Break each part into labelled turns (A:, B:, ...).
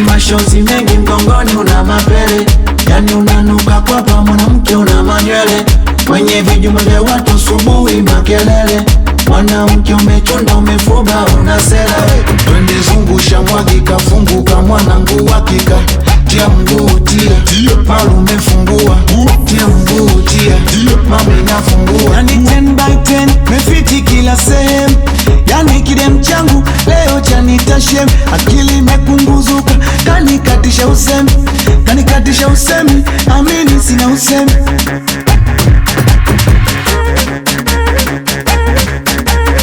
A: Mashozi mengi mgongoni una mapele, yani unanuka kwa mwanamke una manywele. Kwenye vijuma vya watu subuhi makelele, mwanamke umechunda umefuba una sela. Twende zungusha mwagika funguka mwanangu wakika. Tia mguu tia, palu umefungua. Tia mguu tia, mami nafungua. Yani 10 by 10, mefiti kila sehemu. Yani kidem changu, leo chanita shem. Akili mekunguzuka, kanikatisha usemi. Kanikatisha usemi, amini sina usemi.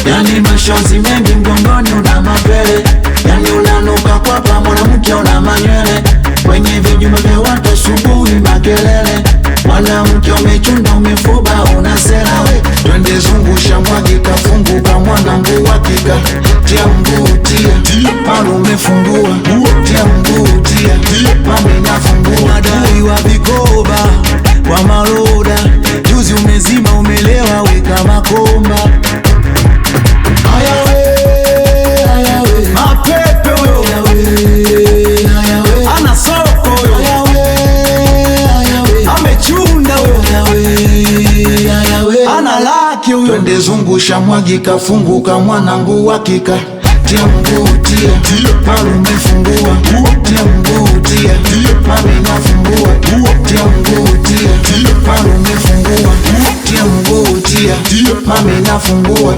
A: Yani mashozi mengi mgongoni una mapele, yani unanuka kwa mwanamke una manywele. Kwenye vijuma vya watu subuhi makelele, mwanamke umechunda umefuba una sela. Twende zungusha mwagika funguka mwanangu wakika. Tia mguu tia, palu umefungua. Tia mguu tia, mami nafungua. Madai wa vikoba wa maroda, juzi umezima umelewa weka makomba. Mapepe uyo ana soko uyo, amechunda uyo, ana laki uyo. Twende zungusha mwagika funguka mwanangu wakika. Tia mguu tia, palu umefungua. Tia mguu tia, mami nafungua. Tia mguu tia, palu umefungua. Tia mguu tia, mami nafungua.